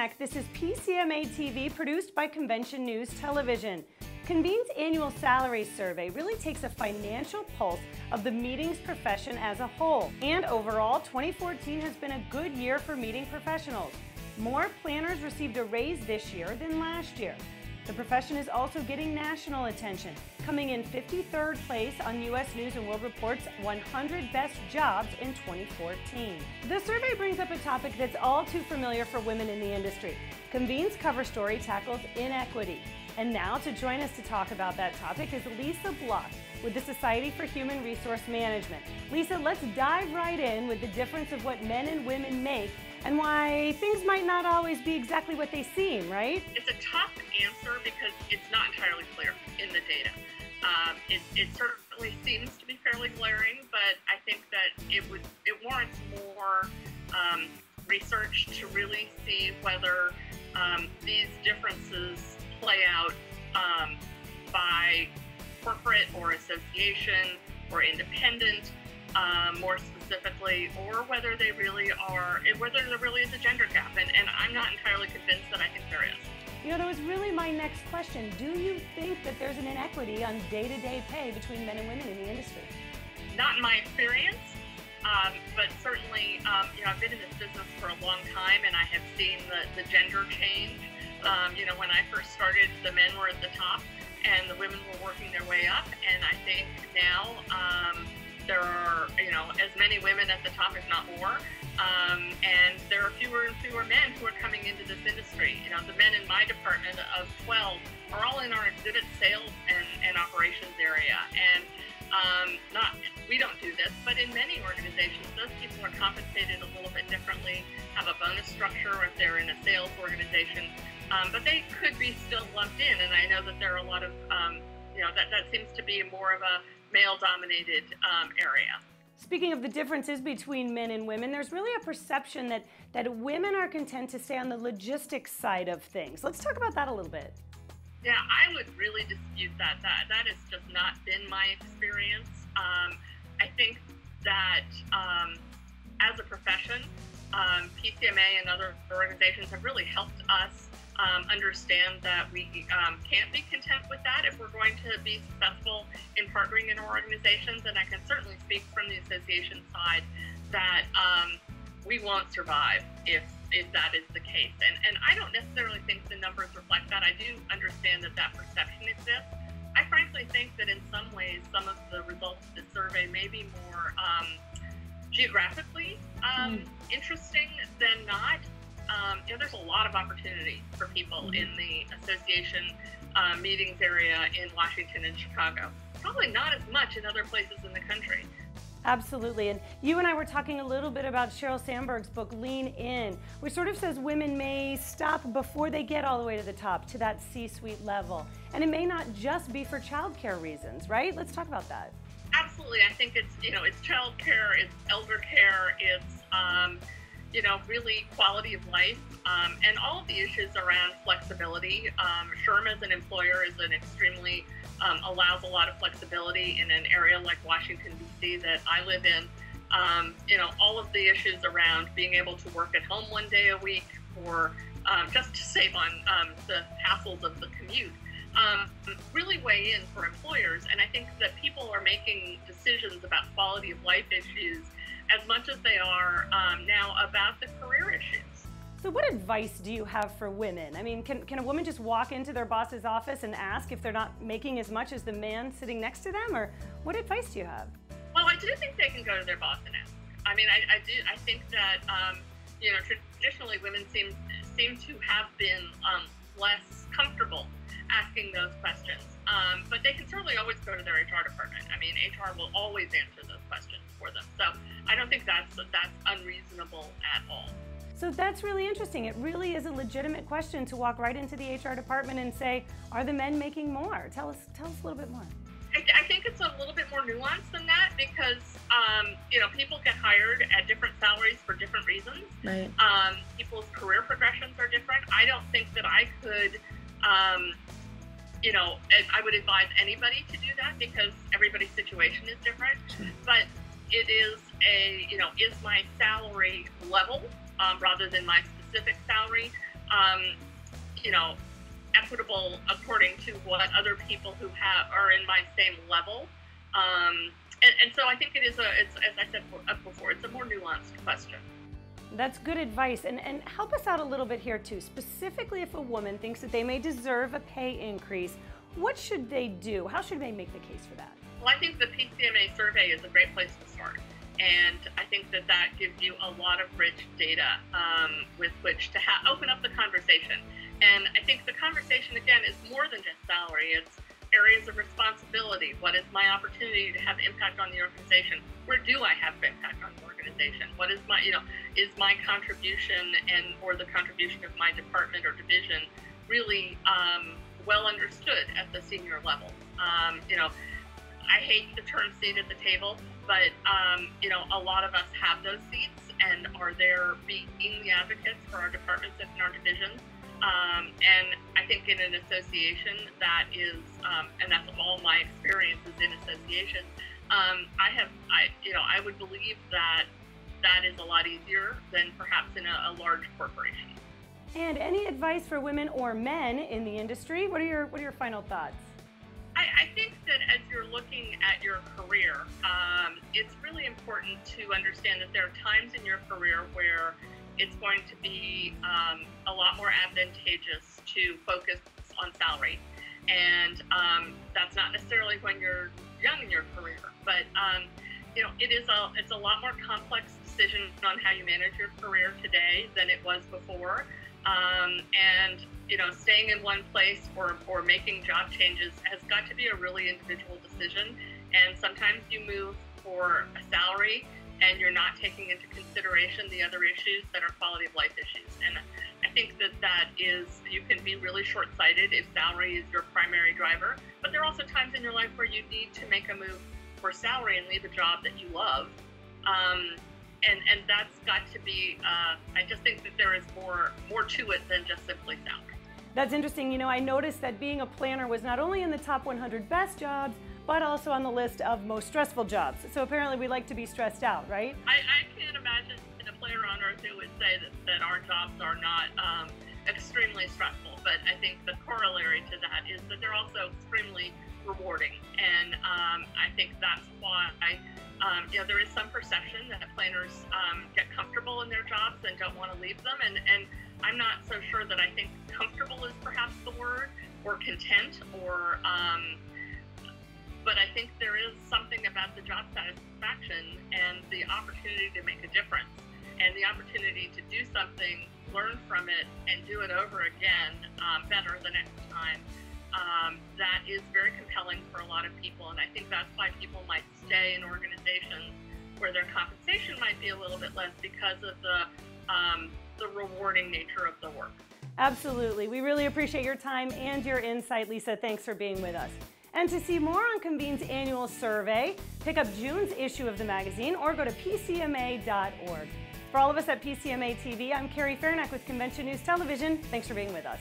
Connect. This is PCMA TV, produced by Convention News Television. Convene's annual salary survey really takes a financial pulse of the meetings profession as a whole. And overall, 2014 has been a good year for meeting professionals. More planners received a raise this year than last year. The profession is also getting national attention, coming in 53rd place on U.S. News & World Report's 100 Best Jobs in 2014. The survey brings up a topic that's all too familiar for women in the industry. Convene's cover story tackles inequity. And now to join us to talk about that topic is Lisa Block with the Society for Human Resource Management. Lisa, let's dive right in with the difference of what men and women make and why things might not always be exactly what they seem, right? It's a tough answer because it's not entirely clear in the data. It certainly seems to be fairly glaring, but I think that it warrants more research to really see whether these differences play out by corporate or association or independent, more specifically, or whether they really are, whether there really is a gender gap. And I'm not entirely convinced that I think there is. You know, that was really my next question. Do you think that there's an inequity on day-to-day pay between men and women in the industry? Not in my experience, but certainly, you know, I've been in this business for a long time, and I have seen the gender change. You know, when I first started, the men were at the top, and the women were working their way up. And I think now there are, you know, as many women at the top, if not more. And there are fewer and fewer men who are coming into this industry. You know, the men in my department of 12 are all in our exhibit sales and operations area. And we don't do this, but in many organizations, those people are compensated a little bit differently, have a bonus structure if they're in a sales organization, but they could be still lumped in. And I know that there are a lot of, you know, that seems to be more of a male-dominated area. Speaking of the differences between men and women, there's really a perception that women are content to stay on the logistics side of things. Let's talk about that a little bit. Yeah, I would really dispute that. That has just not been my experience. I think that as a profession, PCMA and other organizations have really helped us understand that we can't be content with that if we're going to be successful in partnering in our organizations. And I can certainly speak from the association side that we won't survive if that is the case. And I don't necessarily think the numbers reflect that. I do understand that perception exists. I frankly think that in some ways, some of the results of the survey may be more geographically interesting than not. You know, there's a lot of opportunity for people in the association meetings area in Washington and Chicago. Probably not as much in other places in the country. Absolutely. And you and I were talking a little bit about Sheryl Sandberg's book, Lean In, which sort of says women may stop before they get all the way to the top, to that C-suite level. And it may not just be for childcare reasons, right? Let's talk about that. Absolutely. I think it's, you know, it's childcare, it's elder care, it's, you know, really quality of life, and all of the issues around flexibility. SHRM as an employer is an extremely, allows a lot of flexibility in an area like Washington, D.C. that I live in. You know, all of the issues around being able to work at home one day a week or just to save on the hassles of the commute, really weigh in for employers. And I think that people are making decisions about quality of life issues as much as they are now about the career issues. So what advice do you have for women? I mean, can a woman just walk into their boss's office and ask if they're not making as much as the man sitting next to them? Or what advice do you have? Well, I do think they can go to their boss and ask. I mean, I think that, you know, traditionally women seem to have been less comfortable asking those questions. But they can certainly always go to their HR department. I mean, HR will always answer those questions for them. So I don't think that's unreasonable at all. So that's really interesting. It really is a legitimate question to walk right into the HR department and say, are the men making more? Tell us a little bit more. I think it's a little bit more nuanced than that because, you know, people get hired at different salaries for different reasons. Right. People's career progressions are different. I don't think that I could, you know, I would advise anybody to do that because everybody's situation is different. Sure. But it is you know, is my salary level rather than my specific salary you know, equitable according to what other people who are in my same level. And so I think it is it's, as I said before, it's a more nuanced question. That's good advice. And help us out a little bit here too. Specifically, if a woman thinks that they may deserve a pay increase, what should they do? How should they make the case for that? Well, I think the PCMA survey is a great place to start. And I think that that gives you a lot of rich data with which to open up the conversation. And I think the conversation, again, is more than just salary. It's areas of responsibility. What is my opportunity to have impact on the organization? Where do I have impact on the organization? What is my, is my contribution or the contribution of my department or division really well understood at the senior level? I hate the term seat at the table, but a lot of us have those seats and are there being the advocates for our departments and our divisions. And I think in an association that is, and that's all my experiences in associations, I would believe that that is a lot easier than perhaps in a large corporation. And any advice for women or men in the industry? What are your final thoughts? I think that as you're looking at your career, it's really important to understand that there are times in your career where it's going to be a lot more advantageous to focus on salary. And that's not necessarily when you're young in your career, but it's a lot more complex decision on how you manage your career today than it was before. And staying in one place or making job changes has got to be a really individual decision. And sometimes you move for a salary and you're not taking into consideration the other issues that are quality of life issues. And I think that you can be really short-sighted if salary is your primary driver, but there are also times in your life where you need to make a move for salary and leave a job that you love. And that's got to be, I just think that there is more to it than just simply salary. That's interesting. I noticed that being a planner was not only in the top 100 best jobs, but also on the list of most stressful jobs. So apparently we like to be stressed out, right? I can't imagine a planner on earth who would say that our jobs are not extremely stressful, but I think the corollary to that is that they're also extremely rewarding. And I think that's why there is some perception that planners get comfortable in their jobs and don't want to leave them. And I'm not so sure that I think comfortable is perhaps the word, or content, or but I think there is something about the job satisfaction and the opportunity to make a difference and the opportunity to do something, learn from it, and do it over again better the next time. That is very compelling for a lot of people, and I think that's why people might stay in organizations where their compensation might be a little bit less because of the rewarding nature of the work. Absolutely. We really appreciate your time and your insight, Lisa. Thanks for being with us. And to see more on Convene's annual survey, pick up June's issue of the magazine or go to pcma.org. For all of us at PCMA TV, I'm Carrie Fairnack with Convention News Television. Thanks for being with us.